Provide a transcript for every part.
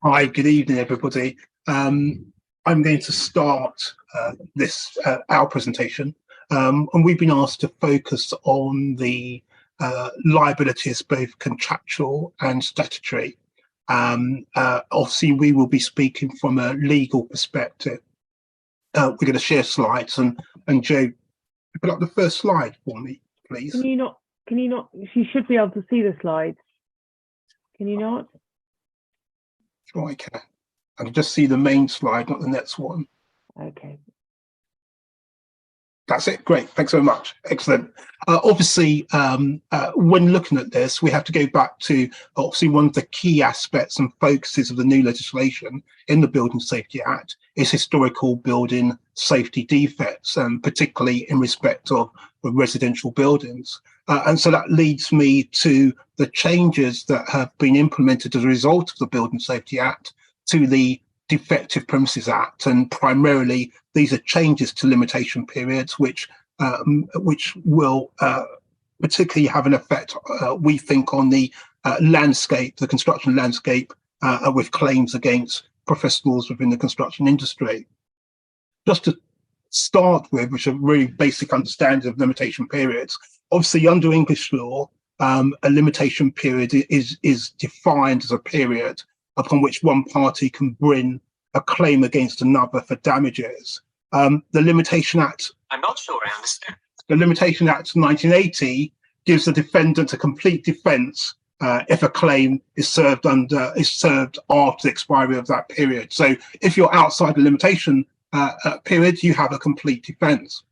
Hi, good evening, everybody. I'm going to start our presentation, and we've been asked to focus on the liabilities, both contractual and statutory. Obviously, we will be speaking from a legal perspective. We're going to share slides, and Joe, put up the first slide for me, please. Can you not? You should be able to see the slides. Can you not? Sure, I can. I can just see the main slide, not the next one. Okay. That's it. Great. Thanks very much. Excellent. Obviously, when looking at this, we have to go back to obviously one of the key aspects and focuses of the new legislation in the Building Safety Act is historical building safety defects, particularly in respect of residential buildings. And so that leads me to the changes that have been implemented as a result of the Building Safety Act to the Defective Premises Act, and primarily these are changes to limitation periods, which will particularly have an effect, we think, on the landscape, the construction landscape, with claims against professionals within the construction industry. Just to start with, which are really basic understanding of limitation periods. Obviously, under English law, a limitation period is defined as a period upon which one party can bring a claim against another for damages. The Limitation Act, I'm not sure I understand. The Limitation Act 1980 gives the defendant a complete defence if a claim is served after the expiry of that period. So if you're outside the limitation period, you have a complete defence.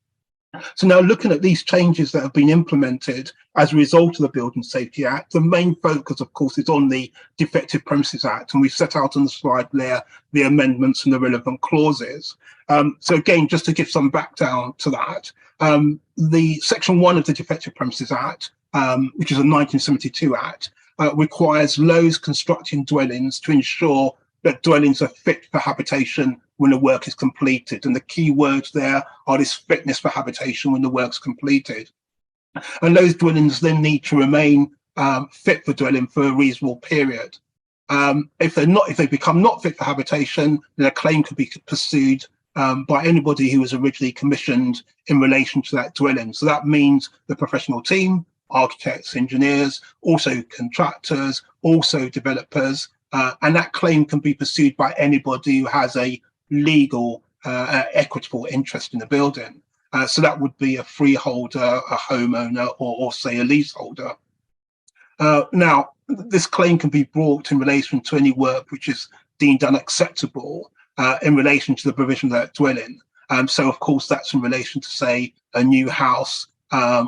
So now, looking at these changes that have been implemented as a result of the Building Safety Act, the main focus, of course, is on the Defective Premises Act, and we've set out on the slide there the amendments and the relevant clauses. So again, just to give some background to that, the Section 1 of the Defective Premises Act, which is a 1972 Act, requires those constructing dwellings to ensure that dwellings are fit for habitation when the work is completed. And the key words there are this fitness for habitation when the work's completed. And those dwellings then need to remain fit for dwelling for a reasonable period. If they become not fit for habitation, then a claim could be pursued by anybody who was originally commissioned in relation to that dwelling. So that means the professional team, architects, engineers, also contractors, also developers, and that claim can be pursued by anybody who has a legal, equitable interest in the building. So that would be a freeholder, a homeowner, or say a leaseholder. Now, this claim can be brought in relation to any work which is deemed unacceptable in relation to the provision of that dwelling. So, of course, that's in relation to, say, a new house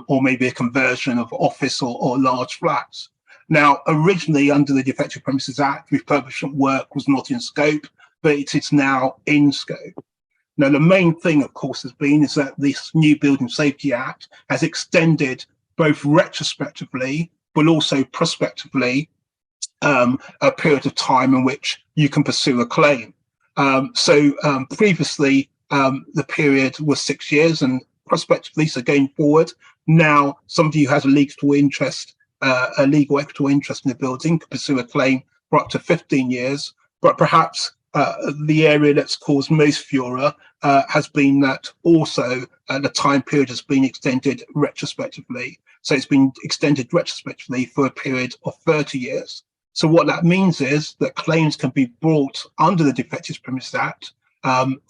or maybe a conversion of office or large flats. Now, originally under the Defective Premises Act, refurbishment work was not in scope, but it is now in scope. Now, the main thing, of course, is that this new Building Safety Act has extended both retrospectively, but also prospectively, a period of time in which you can pursue a claim. Previously, the period was 6 years, and prospectively, so going forward, now somebody who has a legal interest, a legal equitable interest in the building could pursue a claim for up to 15 years, but perhaps the area that's caused most furor has been that also the time period has been extended retrospectively. So it's been extended retrospectively for a period of 30 years. So what that means is that claims can be brought under the Defective Premises Act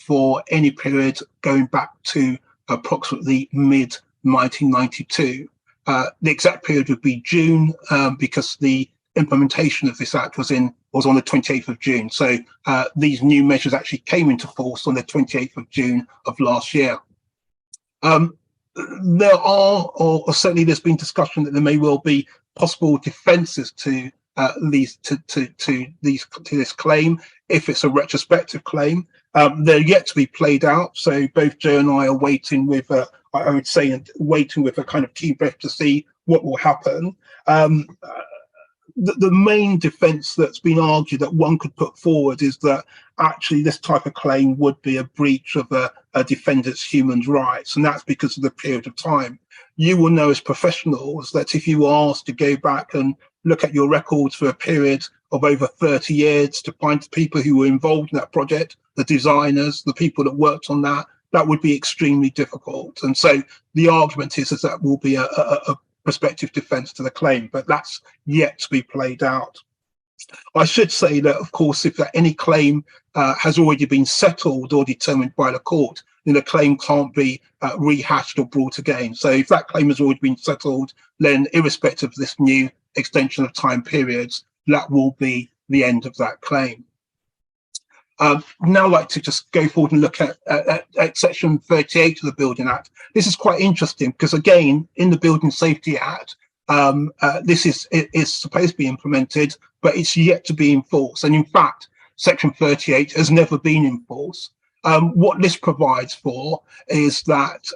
for any period going back to approximately mid-1992. The exact period would be June because the implementation of this act was on the 28th of June. So these new measures actually came into force on the 28th of June of last year. There are, or certainly there's been discussion that there may well be possible defences to this claim if it's a retrospective claim. They're yet to be played out. So both Joe and I are waiting with I would say waiting with a kind of keen breath to see what will happen. The main defence that's been argued that one could put forward is that actually this type of claim would be a breach of a defendant's human rights, and that's because of the period of time. You will know as professionals that if you are asked to go back and look at your records for a period of over 30 years to find the people who were involved in that project, the designers, the people that worked on that. That would be extremely difficult. And so the argument is that will be a prospective defence to the claim, but that's yet to be played out. I should say that, of course, if any claim has already been settled or determined by the court, then the claim can't be rehashed or brought again. So if that claim has already been settled, then irrespective of this new extension of time periods, that will be the end of that claim. Now I'd like to just go forward and look at section 38 of the Building Act. This is quite interesting because, again, in the Building Safety Act, this is supposed to be implemented, but it's yet to be enforced. And in fact, section 38 has never been enforced. What this provides for is that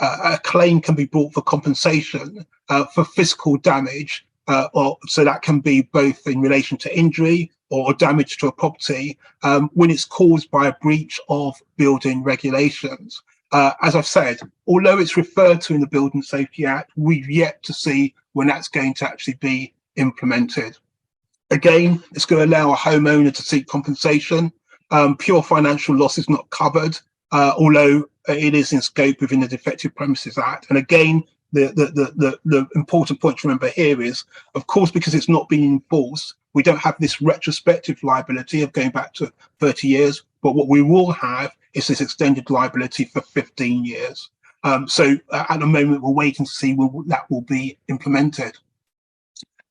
a claim can be brought for compensation for physical damage, so that can be both in relation to injury or damage to a property when it's caused by a breach of building regulations. As I've said, although it's referred to in the Building Safety Act, we've yet to see when that's going to actually be implemented. Again, it's going to allow a homeowner to seek compensation. Pure financial loss is not covered, although it is in scope within the Defective Premises Act. And again, the important point to remember here is, of course, because it's not being enforced, we don't have this retrospective liability of going back to 30 years, but what we will have is this extended liability for 15 years. So at the moment, we're waiting to see when that will be implemented.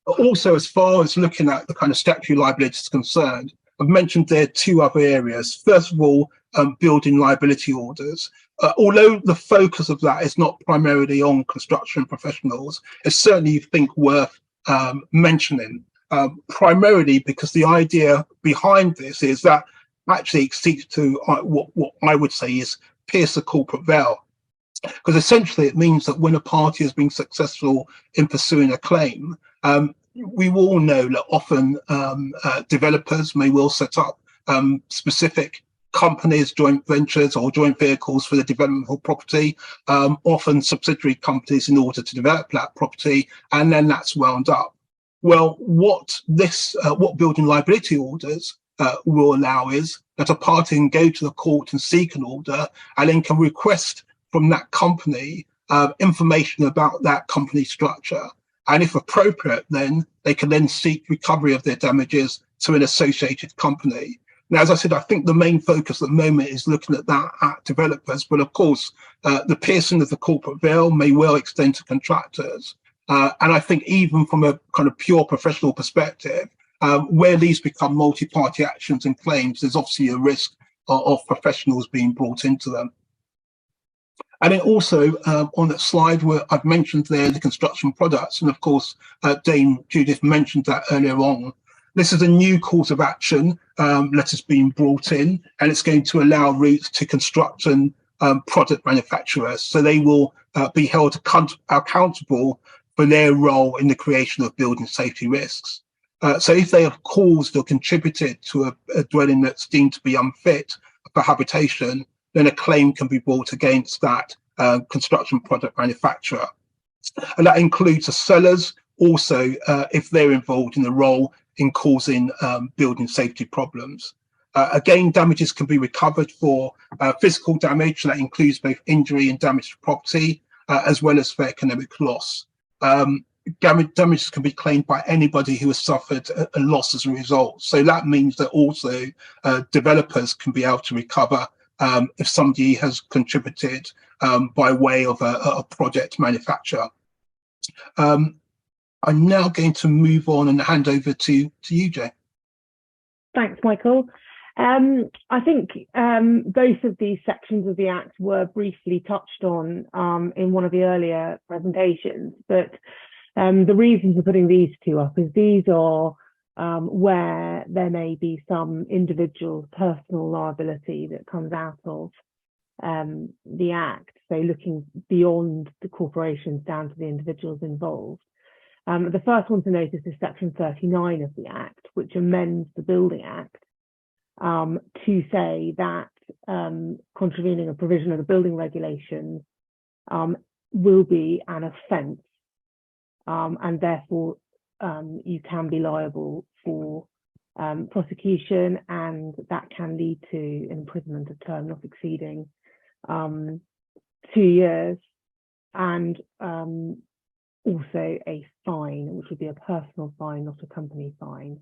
Also, as far as looking at the kind of statutory liability is concerned, I've mentioned there two other areas. First of all, building liability orders. Although the focus of that is not primarily on construction professionals, it's certainly, I think, worth mentioning, primarily because the idea behind this is that actually it seeks to what I would say is pierce the corporate veil. Because essentially it means that when a party has been successful in pursuing a claim, we all know that often developers may well set up specific companies, joint ventures or joint vehicles for the development of property, often subsidiary companies in order to develop that property, and then that's wound up. Well, what building liability orders will allow is that a party can go to the court and seek an order and then can request from that company information about that company structure. And if appropriate, then they can then seek recovery of their damages to an associated company. Now, as I said, I think the main focus at the moment is looking at that at developers, but of course, the piercing of the corporate veil may well extend to contractors. And I think even from a kind of pure professional perspective, where these become multi-party actions and claims, there's obviously a risk of professionals being brought into them. And then also on that slide where I've mentioned there the construction products, and of course, Dame Judith mentioned that earlier on. This is a new cause of action that has been brought in, and it's going to allow routes to construction product manufacturers. So they will be held accountable for their role in the creation of building safety risks. So if they have caused or contributed to a dwelling that's deemed to be unfit for habitation, then a claim can be brought against that construction product manufacturer. And that includes the sellers also if they're involved in the role in causing building safety problems. Again, damages can be recovered for physical damage, that includes both injury and damage to property, as well as for economic loss. Damages can be claimed by anybody who has suffered a loss as a result. So that means that also developers can be able to recover if somebody has contributed by way of a project manufacturer. I'm now going to move on and hand over to you, Jay. Thanks, Michael. I think both of these sections of the Act were briefly touched on in one of the earlier presentations, but the reason for putting these two up is these are where there may be some individual personal liability that comes out of the Act, so looking beyond the corporations down to the individuals involved. The first one to notice is section 39 of the Act, which amends the Building Act to say that contravening a provision of the building regulations will be an offence, and therefore you can be liable for prosecution, and that can lead to an imprisonment of term not exceeding 2 years, and also a fine, which would be a personal fine, not a company fine.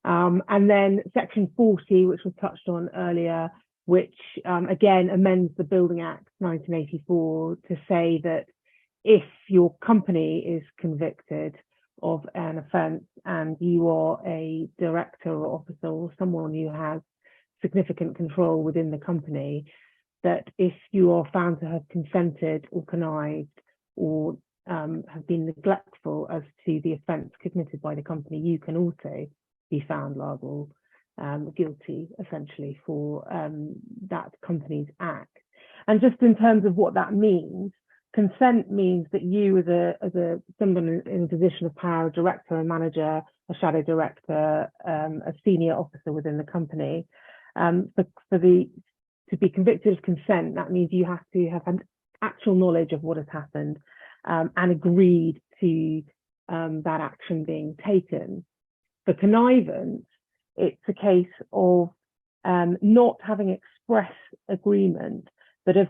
And then Section 40, which was touched on earlier, which again amends the Building Act 1984 to say that if your company is convicted of an offence and you are a director or officer or someone who has significant control within the company, that if you are found to have consented or connived or have been neglectful as to the offence committed by the company, you can also be found liable, guilty, essentially, for that company's act. And just in terms of what that means, consent means that you, as someone in a position of power, a director, a manager, a shadow director, a senior officer within the company, to be convicted of consent, that means you have to have an actual knowledge of what has happened and agreed to that action being taken. For connivance, it's a case of not having express agreement, but have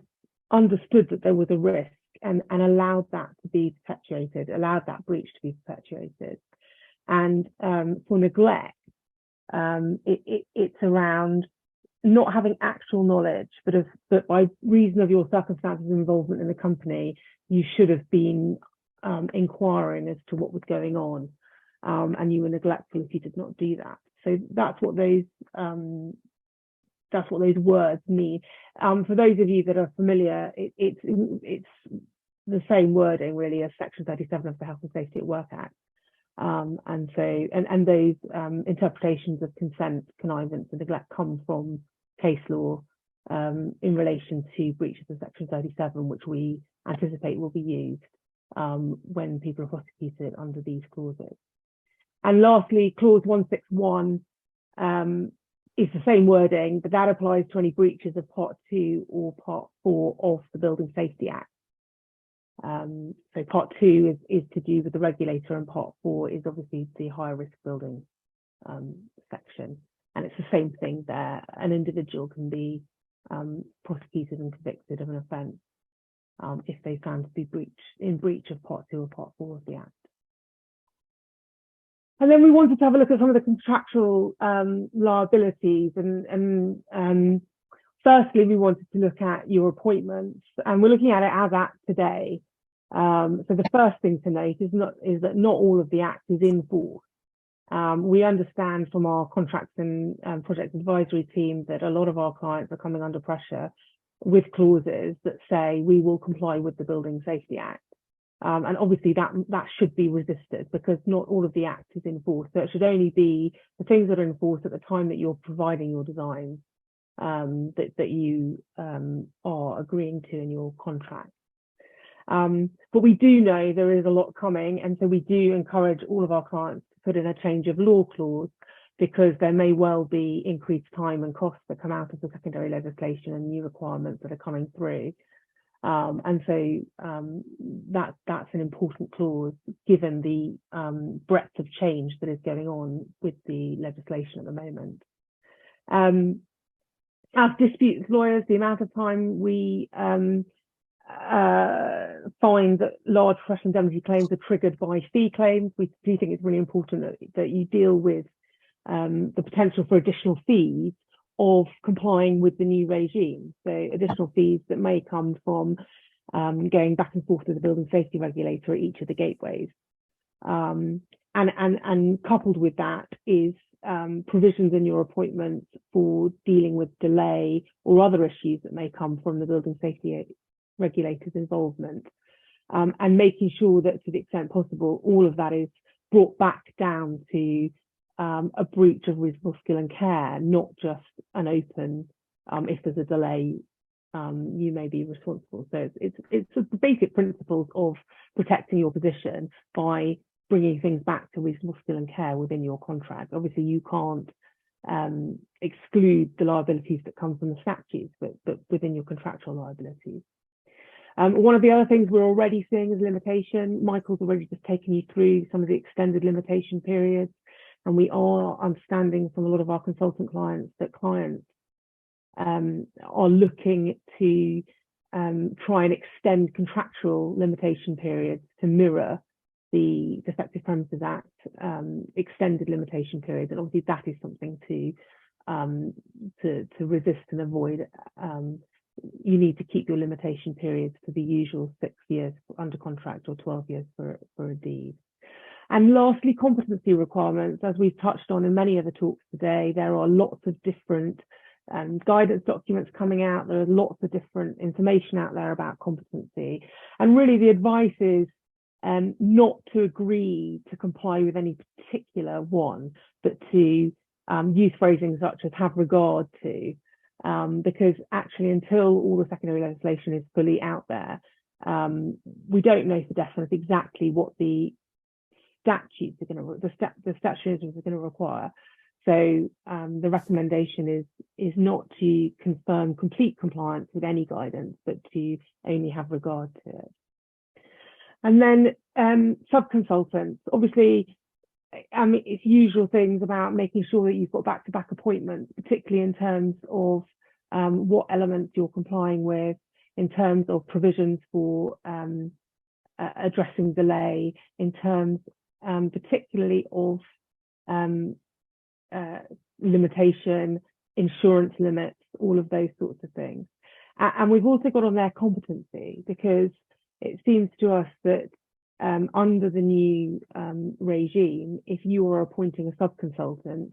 understood that there was a risk and allowed that to be perpetuated, allowed that breach to be perpetuated. And for neglect, it's around not having actual knowledge, but by reason of your circumstances of involvement in the company, you should have been inquiring as to what was going on, and you were neglectful if you did not do that. So that's what those words mean. For those of you that are familiar, it's the same wording really as Section 37 of the Health and Safety at Work Act. And those interpretations of consent, connivance, and neglect come from case law in relation to breaches of Section 37, which we anticipate will be used when people are prosecuted under these clauses. And lastly, Clause 161 is the same wording, but that applies to any breaches of Part 2 or Part 4 of the Building Safety Act. So Part 2 is to do with the regulator, and Part 4 is obviously the higher risk building section. And it's the same thing there. An individual can be prosecuted and convicted of an offence if they found to be in breach of Part 2 or Part 4 of the Act. And then we wanted to have a look at some of the contractual liabilities. And firstly, we wanted to look at your appointments, and we're looking at it as at today. So the first thing to note is that not all of the Act is in force. We understand from our contracts and project advisory team that a lot of our clients are coming under pressure with clauses that say we will comply with the Building Safety Act. And obviously that should be resisted, because not all of the Act is in force. So it should only be the things that are in force at the time that you're providing your designs that you are agreeing to in your contract. But we do know there is a lot coming, and so we do encourage all of our clients to put in a change of law clause, because there may well be increased time and costs that come out of the secondary legislation and new requirements that are coming through. And so that's an important clause, given the breadth of change that is going on with the legislation at the moment. As disputes lawyers, the amount of time we find that large professional indemnity claims are triggered by fee claims, we do think it's really important that you deal with the potential for additional fees of complying with the new regime. So additional fees that may come from going back and forth with the building safety regulator at each of the gateways. And coupled with that is provisions in your appointments for dealing with delay or other issues that may come from the building safety regulator's involvement, and making sure that to the extent possible, all of that is brought back down to a breach of reasonable skill and care, not just an open, if there's a delay, you may be responsible. So it's the basic principles of protecting your position by bringing things back to reasonable skill and care within your contract. Obviously, you can't exclude the liabilities that come from the statutes, but within your contractual liabilities. One of the other things we're already seeing is limitation. Michael's already just taken you through some of the extended limitation periods, and we are understanding from a lot of our consultant clients that clients are looking to try and extend contractual limitation periods to mirror the Defective Premises Act extended limitation periods, and obviously that is something to resist and avoid. You need to keep your limitation periods to the usual 6 years under contract or 12 years for a deed. And lastly, competency requirements. As we've touched on in many of the talks today, there are lots of different guidance documents coming out. There are lots of different information out there about competency. And really the advice is not to agree to comply with any particular one, but to use phrasing such as have regard to, because actually until all the secondary legislation is fully out there, we don't know for definite exactly what the statutes are going to, the statutes are going to require. So the recommendation is not to confirm complete compliance with any guidance, but to only have regard to it. And then sub-consultants, obviously, it's usual things about making sure that you've got back-to-back appointments, particularly in terms of what elements you're complying with, in terms of provisions for addressing delay, in terms particularly of limitation, insurance limits, all of those sorts of things. And we've also got on there competency, because it seems to us that under the new regime, if you are appointing a sub-consultant,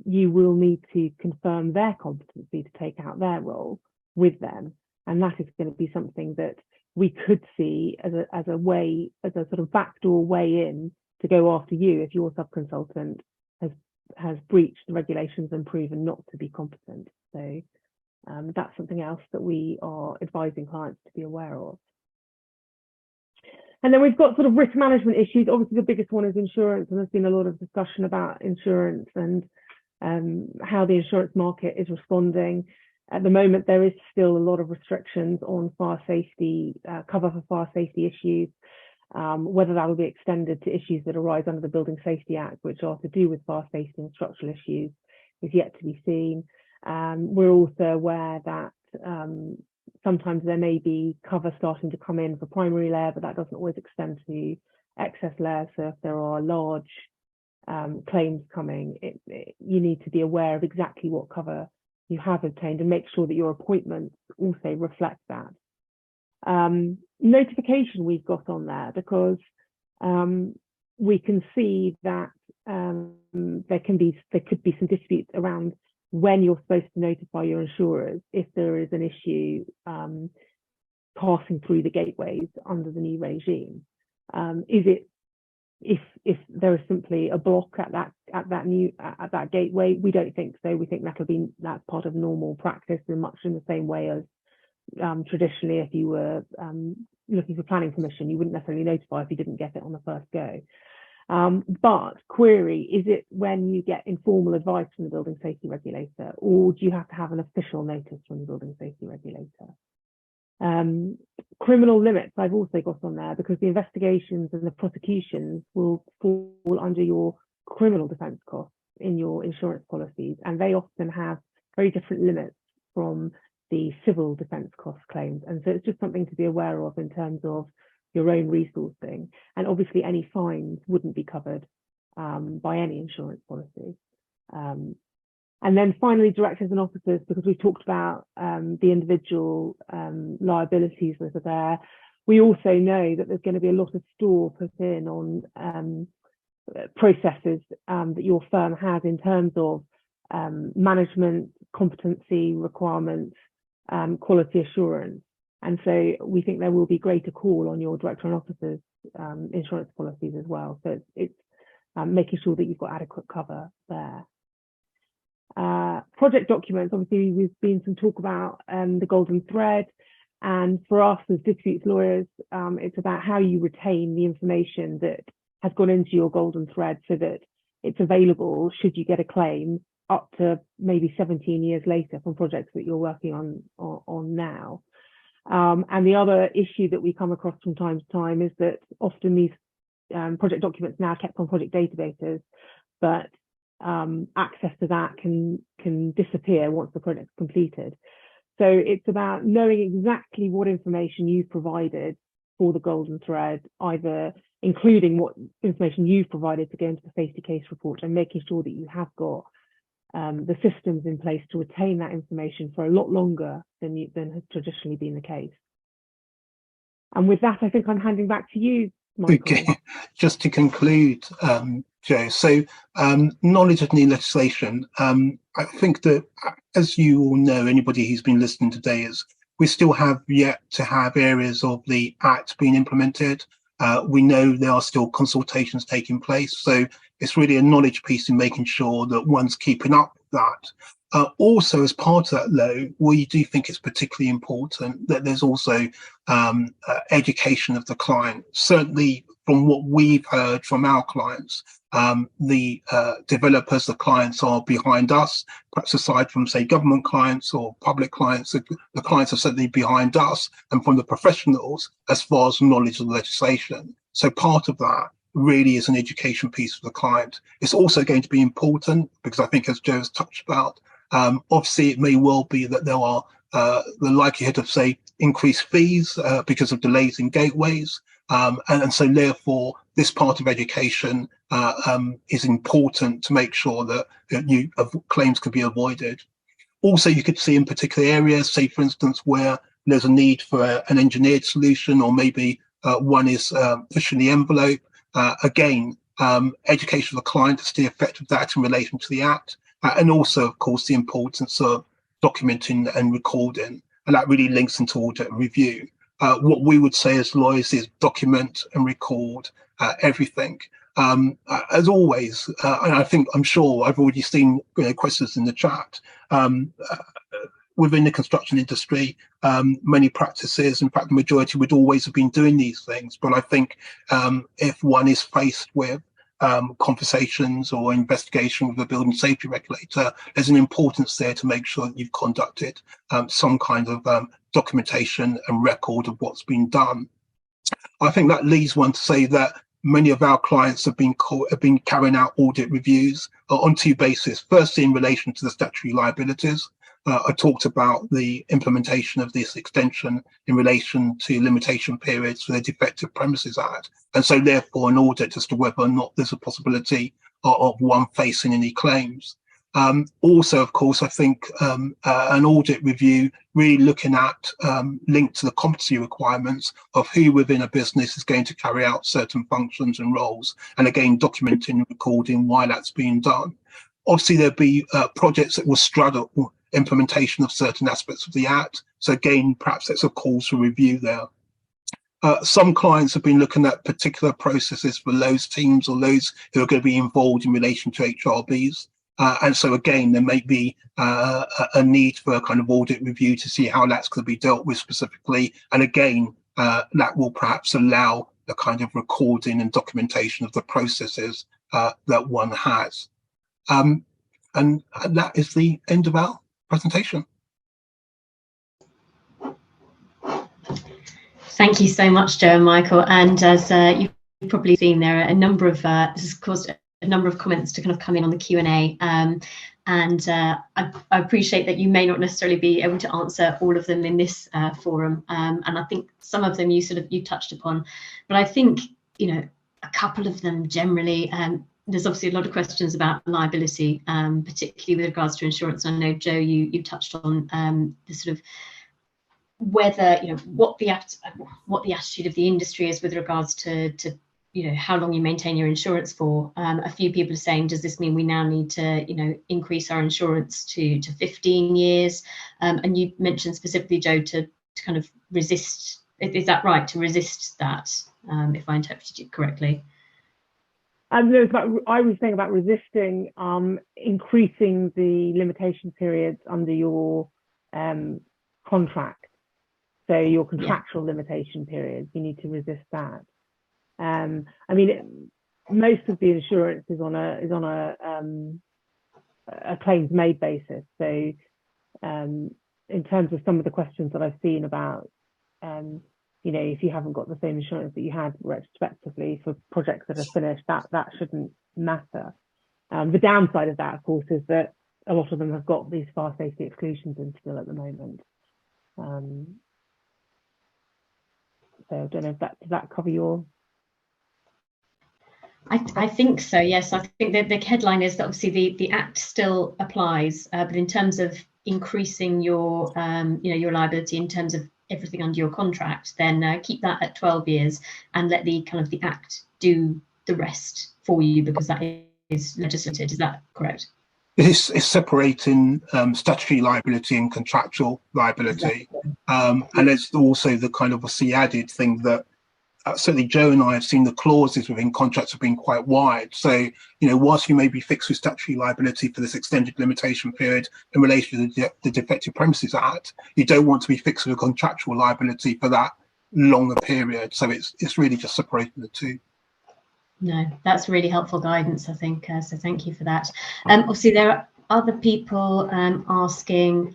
you will need to confirm their competency to take out their role with them. And that is going to be something that we could see as a way, as a sort of backdoor way in to go after you if your sub-consultant has breached the regulations and proven not to be competent. So that's something else that we are advising clients to be aware of. And then we've got sort of risk management issues. Obviously, the biggest one is insurance, and there's been a lot of discussion about insurance and how the insurance market is responding. At the moment, there is still a lot of restrictions on fire safety, cover for fire safety issues. Whether that will be extended to issues that arise under the Building Safety Act, which are to do with fire safety and structural issues, is yet to be seen. We're also aware that sometimes there may be cover starting to come in for primary layer, but that doesn't always extend to excess layer. So if there are large claims coming, you need to be aware of exactly what cover you have obtained and make sure that your appointments also reflect that. Notification we've got on there because we can see that there could be some disputes around when you're supposed to notify your insurers if there is an issue passing through the gateways under the new regime. Is it if there is simply a block at that gateway? We don't think so. We think that's part of normal practice, and much in the same way as traditionally, if you were looking for planning permission, you wouldn't necessarily notify if you didn't get it on the first go. But query, is it when you get informal advice from the building safety regulator, or do you have to have an official notice from the building safety regulator? Criminal limits I've also got on there because the investigations and the prosecutions will fall under your criminal defence costs in your insurance policies, and they often have very different limits from the civil defence cost claims. And so it's just something to be aware of in terms of your own resourcing. And obviously any fines wouldn't be covered by any insurance policy. And then finally, directors and officers, because we've talked about the individual liabilities that are there. We also know that there's going to be a lot of store put in on processes that your firm has in terms of management, competency requirements, quality assurance. And so we think there will be greater call on your director and officers insurance policies as well. So it's making sure that you've got adequate cover there. Project documents, obviously there's been some talk about the golden thread, and for us as disputes lawyers, it's about how you retain the information that has gone into your golden thread so that it's available should you get a claim up to maybe 17 years later from projects that you're working on now. And the other issue that we come across from time to time is that often these project documents now kept on project databases, but access to that can disappear once the project's completed. So it's about knowing exactly what information you've provided for the golden thread, either including what information you've provided to go into the safety case report, and making sure that you have got the systems in place to retain that information for a lot longer than has traditionally been the case. And with that, I think I'm handing back to you, Michael. Okay, just to conclude, Joe, so knowledge of new legislation, I think that, as you all know, anybody who's been listening today, is we still have yet to have areas of the Act being implemented. We know there are still consultations taking place, so it's really a knowledge piece in making sure that one's keeping up with that. Also, as part of that, though, we do think it's particularly important that there's also education of the client. Certainly, from what we've heard from our clients, the developers, the clients are behind us, perhaps aside from, say, government clients or public clients, the clients are certainly behind us and from the professionals as far as knowledge of the legislation. So part of that really is an education piece for the client. It's also going to be important because I think, as Joe has touched about, obviously it may well be that there are the likelihood of, say, increased fees because of delays in gateways. And so therefore, this part of education is important to make sure that claims can be avoided. Also, you could see in particular areas, say, for instance, where there's a need for an engineered solution, or maybe one is pushing the envelope. Again, education of the client as to the effect of that in relation to the Act, and also, of course, the importance of documenting and recording, and that really links into audit and review. What we would say as lawyers is document and record everything. As always, and I'm sure I've already seen questions in the chat. Within the construction industry, many practices, in fact, the majority would always have been doing these things. But I think if one is faced with conversations or investigation with the building safety regulator, there's an importance there to make sure that you've conducted some kind of documentation and record of what's been done. I think that leads one to say that many of our clients have been carrying out audit reviews on two bases. Firstly, in relation to the statutory liabilities. I talked about the implementation of this extension in relation to limitation periods for the Defective Premises Act, and so therefore an audit as to whether or not there's a possibility of one facing any claims. Also, of course, I think an audit review really looking at linked to the competency requirements of who within a business is going to carry out certain functions and roles, and again documenting and recording why that's being done. Obviously, there'll be projects that will straddle implementation of certain aspects of the Act. So again, perhaps it's a call for review there. Some clients have been looking at particular processes for those teams or those who are going to be involved in relation to HRBs. And so again, there may be a need for a kind of audit review to see how that's going to be dealt with specifically. And again, that will perhaps allow the kind of recording and documentation of the processes that one has. And that is the end of our presentation. Thank you so much, Joe and Michael. And as you've probably seen, there are a number of this has caused a number of comments to kind of come in on the Q&A. I appreciate that you may not necessarily be able to answer all of them in this forum. And I think some of them you touched upon, but I think, a couple of them generally, there's obviously a lot of questions about liability, particularly with regards to insurance. I know, Joe, you touched on the sort of whether, what the attitude of the industry is with regards to how long you maintain your insurance for. A few people are saying, does this mean we now need to, increase our insurance to 15 years? And you mentioned specifically, Joe, to kind of resist. Is that right? To resist that, if I interpreted you correctly? I was saying about resisting increasing the limitation periods under your contract. So your contractual limitation periods, you need to resist that. Most of the insurance is on a claims made basis. So in terms of some of the questions that I've seen about you know, if you haven't got the same insurance that you had retrospectively for projects that are finished, that shouldn't matter. The downside of that, of course, is that a lot of them have got these fire safety exclusions in still at the moment. So I don't know if does that cover your... I think so, yes. I think that the headline is that obviously the Act still applies, but in terms of increasing your, you know, your liability in terms of everything under your contract, then keep that at 12 years and let the Act do the rest for you, because that is legislated. Is that correct? It's separating statutory liability and contractual liability. Exactly. And there's also the kind of added thing that certainly Joe and I have seen the clauses within contracts have been quite wide. So, you know, whilst you may be fixed with statutory liability for this extended limitation period in relation to the Defective Premises Act, you don't want to be fixed with a contractual liability for that longer period. So it's really just separating the two. No, that's really helpful guidance, I think. So thank you for that. Obviously, there are other people asking,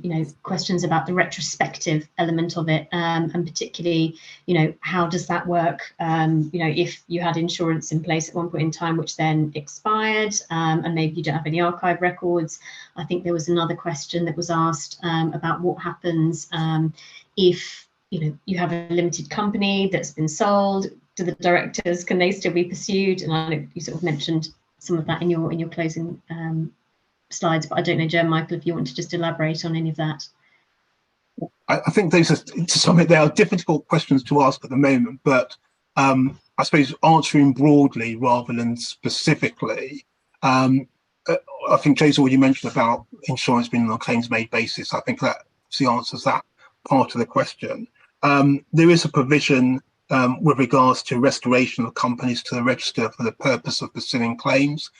you know, questions about the retrospective element of it, and particularly, you know, how does that work? You know, if you had insurance in place at one point in time, which then expired, and maybe you don't have any archive records. I think there was another question that was asked about what happens if, you know, you have a limited company that's been sold. Do the directors, can they still be pursued? And I know you sort of mentioned some of that in your closing slides, but I don't know, Joe, Michael, if you want to just elaborate on any of that. I think those are, to some extent, they are difficult questions to ask at the moment, but I suppose answering broadly rather than specifically, I think Joe's already mentioned about insurance being on a claims made basis. I think that obviously answers that part of the question. There is a provision with regards to restoration of companies to the register for the purpose of pursuing claims,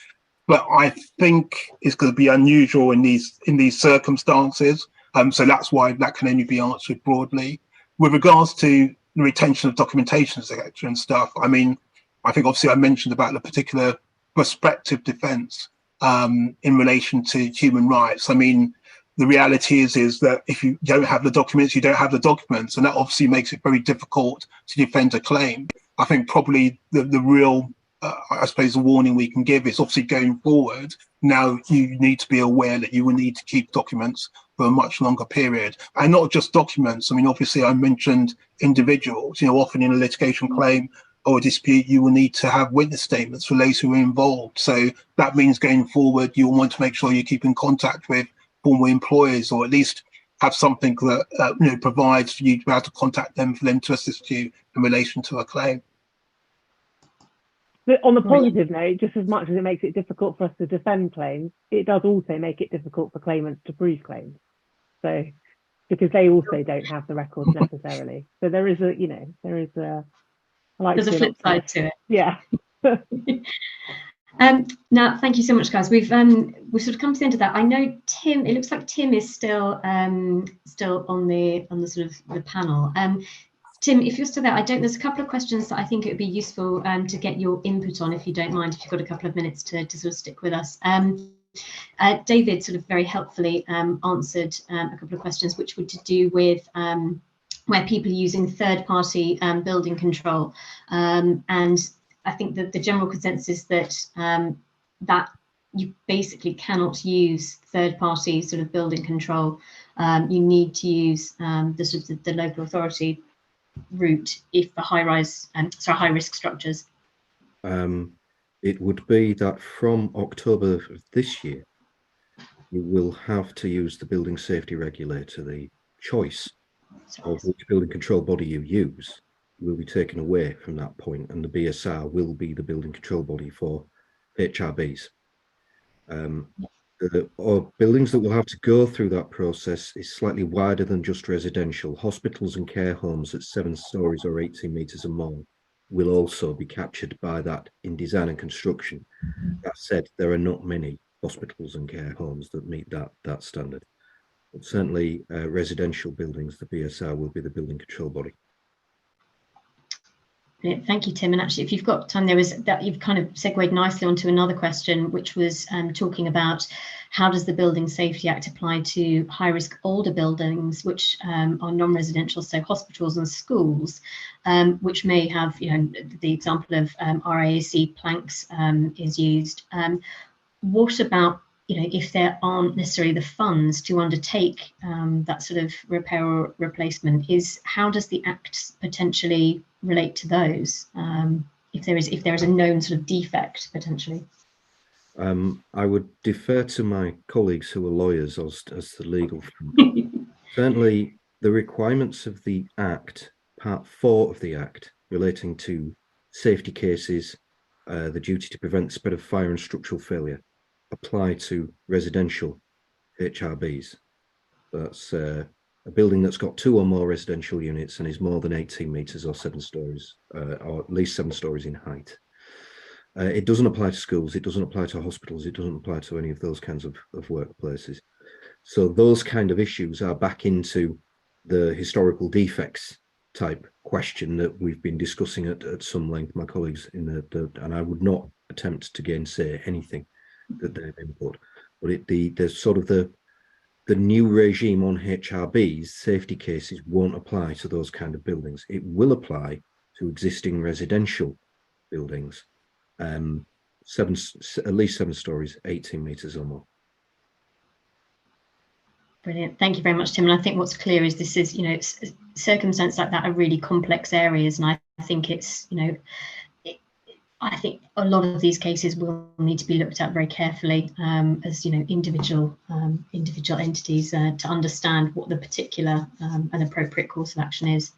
but I think it's going to be unusual in these circumstances. So that's why that can only be answered broadly. With regards to the retention of documentation, etc. and stuff, I mean, I think obviously I mentioned about the particular prospective defence in relation to human rights. I mean, the reality is that if you don't have the documents, you don't have the documents, and that obviously makes it very difficult to defend a claim. I think probably the real, I suppose, the warning we can give is obviously going forward. Now you need to be aware that you will need to keep documents for a much longer period, and not just documents. I mean, obviously, I mentioned individuals. You know, often in a litigation claim or a dispute, you will need to have witness statements for those who are involved. So that means going forward, you'll want to make sure you keep in contact with former employers, or at least have something that you know, provides for you to be able to contact them for them to assist you in relation to a claim. But on the positive note, just as much as it makes it difficult for us to defend claims, it does also make it difficult for claimants to prove claims. So, because they also don't have the records necessarily. So there is a, you know, there's a flip side to it. Yeah. Now, thank you so much, guys. We've sort of come to the end of that. I know Tim. It looks like Tim is still on the sort of the panel. Tim, if you're still there, there's a couple of questions that I think it would be useful to get your input on, if you don't mind, if you've got a couple of minutes to sort of stick with us. David sort of very helpfully answered a couple of questions, which were to do with where people are using third-party building control, and I think that the general consensus that that you basically cannot use third-party sort of building control. You need to use the sort of the local authority route if the high-risk structures. It would be that from October of this year, you will have to use the building safety regulator. The choice of which building control body you use will be taken away from that point, and the BSR will be the building control body for HRBs. Or buildings that will have to go through that process is slightly wider than just residential. Hospitals and care homes at 7 stories or 18 metres or more will also be captured by that in design and construction. That said, there are not many hospitals and care homes that meet that standard. But certainly residential buildings, the BSR will be the building control body. Brilliant. Thank you, Tim. And actually, if you've got time, there was that you've kind of segued nicely onto another question, which was talking about how does the Building Safety Act apply to high-risk older buildings, which are non-residential, so hospitals and schools, which may have, you know, the example of RAAC planks is used. What about, you know, if there aren't necessarily the funds to undertake that sort of repair or replacement, how does the Act potentially relate to those, if there is a known sort of defect potentially? I would defer to my colleagues who are lawyers as the legal front. Certainly the requirements of the Act, Part 4 of the Act, relating to safety cases, the duty to prevent the spread of fire and structural failure, apply to residential HRBs. That's a building that's got 2 or more residential units and is more than 18 metres or 7 stories, or at least 7 stories in height. It doesn't apply to schools, it doesn't apply to hospitals, it doesn't apply to any of those kinds of workplaces. So those kind of issues are back into the historical defects type question that we've been discussing at some length, my colleagues, and I would not attempt to gainsay anything that they've input. But the sort of the new regime on HRBs, safety cases, won't apply to those kind of buildings. It will apply to existing residential buildings, at least 7 stories, 18 metres or more. Brilliant. Thank you very much, Tim. And I think what's clear is this is, you know, circumstances like that are really complex areas, and I think it's, you know, I think a lot of these cases will need to be looked at very carefully as, you know, individual entities to understand what the particular and appropriate course of action is.